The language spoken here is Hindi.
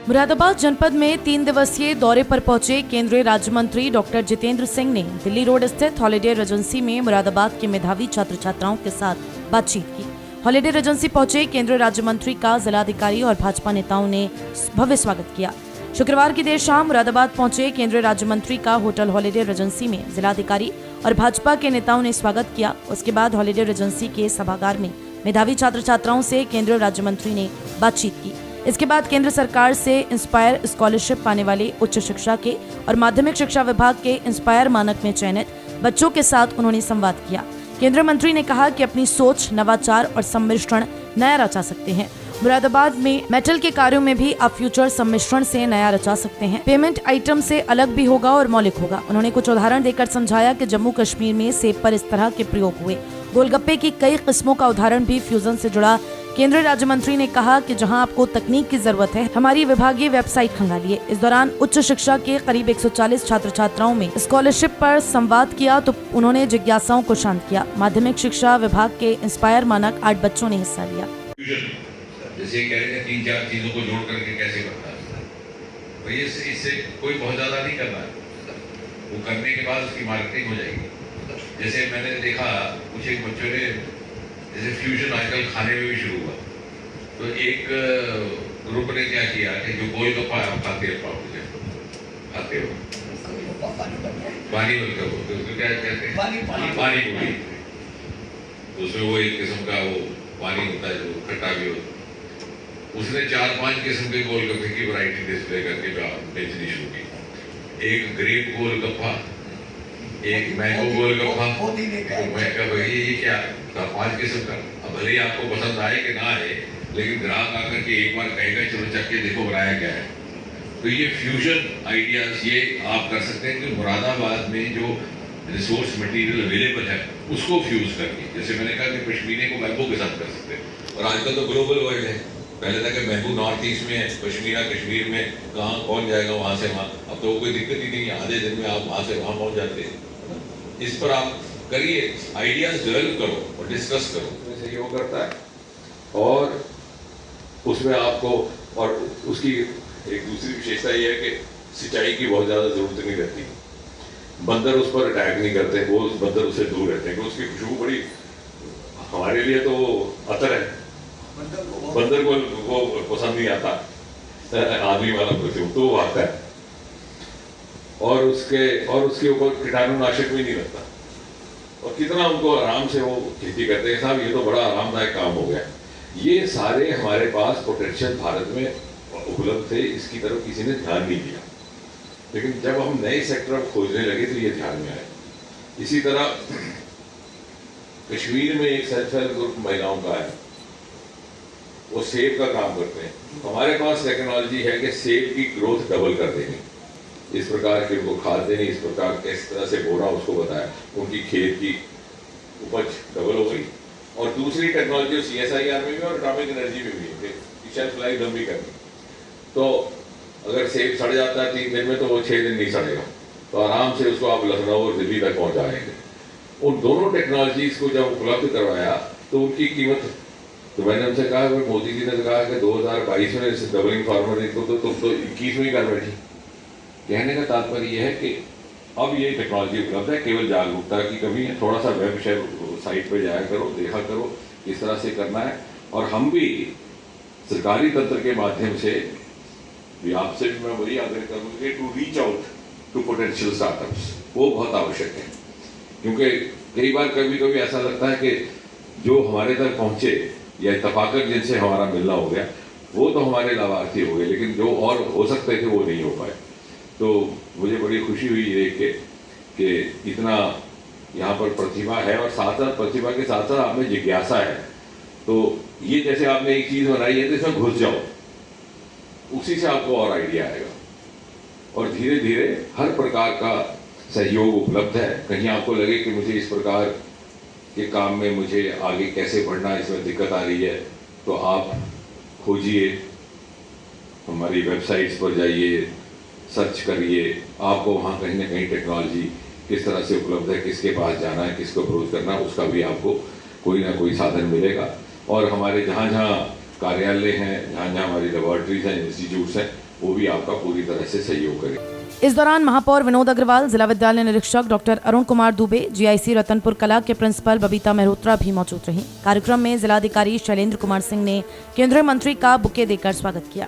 मुरादाबाद जनपद में 3 दिवसीय दौरे पर पहुंचे केंद्रीय राज्य मंत्री डॉक्टर जितेंद्र सिंह ने दिल्ली रोड स्थित हॉलिडे रेजेंसी में मुरादाबाद के मेधावी छात्र छात्राओं के साथ बातचीत की। हॉलिडे रेजेंसी पहुंचे केंद्रीय राज्य मंत्री का जिलाधिकारी और भाजपा नेताओं ने भव्य स्वागत किया। शुक्रवार की देर शाम मुरादाबाद पहुंचे केंद्रीय राज्य मंत्री का होटल हॉलिडे रेजेंसी में जिलाधिकारी और भाजपा के नेताओं ने स्वागत किया। उसके बाद हॉलिडे रेजेंसी के सभागार में मेधावी छात्र छात्राओं से केंद्रीय राज्य मंत्री ने बातचीत की। इसके बाद केंद्र सरकार से इंस्पायर स्कॉलरशिप पाने वाले उच्च शिक्षा के और माध्यमिक शिक्षा विभाग के इंस्पायर मानक में चयनित बच्चों के साथ उन्होंने संवाद किया। केंद्रीय मंत्री ने कहा कि अपनी सोच, नवाचार और सम्मिश्रण नया रचा सकते हैं। मुरादाबाद में मेटल के कार्यों में भी आप फ्यूचर सम्मिश्रण से नया रचा सकते हैं। पेमेंट आइटम से अलग भी होगा और मौलिक होगा। उन्होंने कुछ उदाहरण देकर समझाया कि जम्मू कश्मीर में सेब पर इस तरह के प्रयोग हुए। गोलगप्पे की कई किस्मों का उदाहरण भी फ्यूजन से जुड़ा। केंद्रीय राज्य मंत्री ने कहा कि जहां आपको तकनीक की जरूरत है, हमारी विभागीय वेबसाइट खंगालिए। इस दौरान उच्च शिक्षा के करीब 140 छात्र छात्राओं में स्कॉलरशिप पर संवाद किया तो उन्होंने जिज्ञासाओं को शांत किया। माध्यमिक शिक्षा विभाग के इंस्पायर मानक 8 बच्चों ने हिस्सा लिया। जैसे कह रहे थे 3-4 चीजों को जोड़ करके कैसे बनता है, तो ये इससे कोई बहुत ज्यादा नहीं करना है। वो करने के बाद उसकी मार्केटिंग हो जाएगी। जैसे मैंने देखा कुछ एक बच्चों ने जैसे फ्यूजन आजकल खाने में भी शुरू हुआ, तो एक ग्रुप ने क्या किया कि जो गोलगप्पा आप खाते हो पानी बोलकर बोलते उसको क्या कहते हैं, पानी पूरी। तो उसमें वो एक किस्म का वो पानी होता है जो खट्टा भी होता है। उसने 4-5 किस्म के गोलगप्पे की वैरायटी डिस्प्ले करके बेचनी शुरू की। एक ग्रेप गोलगप्पा, एक मैंगो गोलगप्पा। मैं कहा भाई ये क्या 5 किस्म का। अब भले ही आपको पसंद आए कि ना आए, लेकिन ग्राहक आकर के एक बार कहेगा चलो चख के देखो बनाया क्या है। तो ये फ्यूजन आइडियाज ये आप कर सकते हैं कि मुरादाबाद में जो रिसोर्स मटेरियल अवेलेबल है उसको फ्यूज करके, जैसे मैंने कहा कि पश्मीने को मैंगो के साथ कर सकते हैं। और आजकल तो ग्लोबल वर्ल्ड है। पहले था कि मैंगो नॉर्थ ईस्ट में है, पश्मीना कश्मीर में, कहाँ कौन जाएगा वहां से वहां। अब तो कोई दिक्कत ही नहीं है, आधे दिन में आप वहां से वहां पहुंच जाते हैं। इस पर आप करिए, आइडियाज डेवलप करो और डिस्कस करो, इसमें सहयोग करता है। और उसमें आपको, और उसकी एक दूसरी विशेषता यह है कि सिंचाई की बहुत ज्यादा जरूरत नहीं रहती। बंदर उस पर अटैक नहीं करते, वो बंदर उससे दूर रहते हैं। उसकी खुशबू बड़ी हमारे लिए तो अतर है, बंदर को वो पसंद नहीं आता, आदमी वाला खुशबू तो वो आता है। और उसके ऊपर कीटाणुनाशक भी नहीं लगता। और कितना उनको आराम से वो खेती करते हैं। साहब ये तो बड़ा आरामदायक काम हो गया। ये सारे हमारे पास पोटेंशियल भारत में उपलब्ध थे, इसकी तरफ किसी ने ध्यान नहीं दिया। लेकिन जब हम नए सेक्टर खोजने लगे तो ये ध्यान में आया। इसी तरह कश्मीर में एक सेल्फ हेल्प ग्रुप महिलाओं का है, वो सेब का काम करते हैं। हमारे पास टेक्नोलॉजी है कि सेब की ग्रोथ डबल कर देंगे। इस प्रकार की उनको खाद देनी, इस प्रकार किस तरह से बोना उसको बताया, उनकी खेत की उपज डबल हो गई। और दूसरी टेक्नोलॉजी CSIR में भी और एटॉमिक एनर्जी में भी है, शेल्फ लाइफ लंबी करनी। तो अगर सेब सड़ जाता है 3 दिन में, तो वो 6 दिन नहीं सड़ेगा, तो आराम से उसको आप लखनऊ और दिल्ली तक पहुंचाएंगे। उन दोनों टेक्नोलॉजीज को जब उपलब्ध करवाया तो उनकी कीमत, तो मैंने उनसे कहा, मोदी जी ने कहा कि 2022 में डबलिंग फार्मर इनको तो तुम तो 21 में ही कर बैठी। कहने का तात्पर्य यह है कि अब ये टेक्नोलॉजी उपलब्ध है, केवल जागरूकता की कमी है। थोड़ा सा वेब साइट पर जाया करो, देखा करो किस तरह से करना है। और हम भी सरकारी तंत्र के माध्यम से भी, आपसे भी मैं वही आग्रह करूँगी to reach out to potential startups, वो बहुत आवश्यक है। क्योंकि कई बार कभी ऐसा लगता है कि जो हमारे तक पहुँचे या इत्तफाकन जिनसे हमारा मिलना हो गया वो तो हमारे लाभार्थी हो गए, लेकिन जो और हो सकते थे वो नहीं हो पाए। तो मुझे बड़ी खुशी हुई देख के कि इतना यहाँ पर प्रतिभा है, और साथ साथ प्रतिभा के साथ साथ आप में जिज्ञासा है। तो ये जैसे आपने एक चीज बनाई है तो इसमें घुस जाओ, उसी से आपको और आइडिया आएगा। और धीरे धीरे हर प्रकार का सहयोग उपलब्ध है। कहीं आपको लगे कि मुझे इस प्रकार के काम में मुझे आगे कैसे बढ़ना, इसमें दिक्कत आ रही है, तो आप खोजिए, हमारी वेबसाइट्स पर जाइए, सर्च करिए, आपको वहाँ कहीं ना कहीं टेक्नोलॉजी किस तरह से उपलब्ध है, किसके पास जाना है, किसको अप्रोच करना है, उसका भी आपको कोई ना कोई साधन मिलेगा। और हमारे जहाँ जहाँ कार्यालय हैं, जहाँ जहाँ हमारी लेबॉर्ट्रीज हैं, इंस्टीट्यूट्स हैं, वो भी आपका पूरी तरह से सहयोग करें। इस दौरान महापौर विनोद अग्रवाल, जिला विद्यालय निरीक्षक डॉक्टर अरुण कुमार दुबे, जीआईसी रतनपुर कला के प्रिंसिपल बबीता मेहरोत्रा भी मौजूद रहीं। कार्यक्रम में जिलाधिकारी शैलेंद्र कुमार सिंह ने केंद्रीय मंत्री का बुके देकर स्वागत किया।